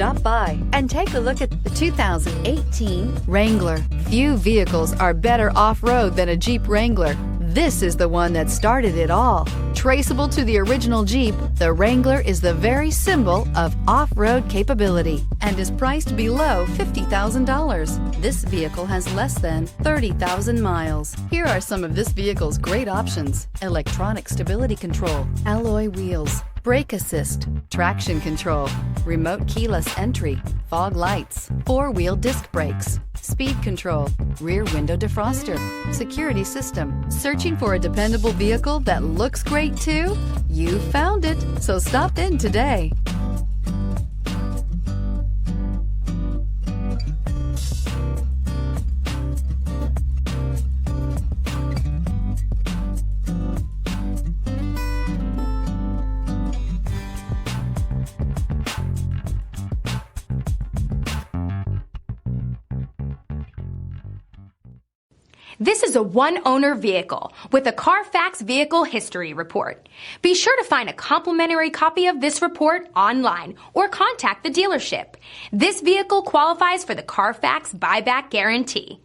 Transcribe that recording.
Stop by and take a look at the 2018 Wrangler. Few vehicles are better off-road than a Jeep Wrangler. This is the one that started it all. Traceable to the original Jeep, the Wrangler is the very symbol of off-road capability and is priced below $50,000. This vehicle has less than 30,000 miles. Here are some of this vehicle's great options: electronic stability control, alloy wheels, brake assist, traction control, remote keyless entry, fog lights, four-wheel disc brakes, speed control, rear window defroster, security system. Searching for a dependable vehicle that looks great too? You found it, so stop in today. This is a one-owner vehicle with a Carfax Vehicle History Report. Be sure to find a complimentary copy of this report online or contact the dealership. This vehicle qualifies for the Carfax Buyback Guarantee.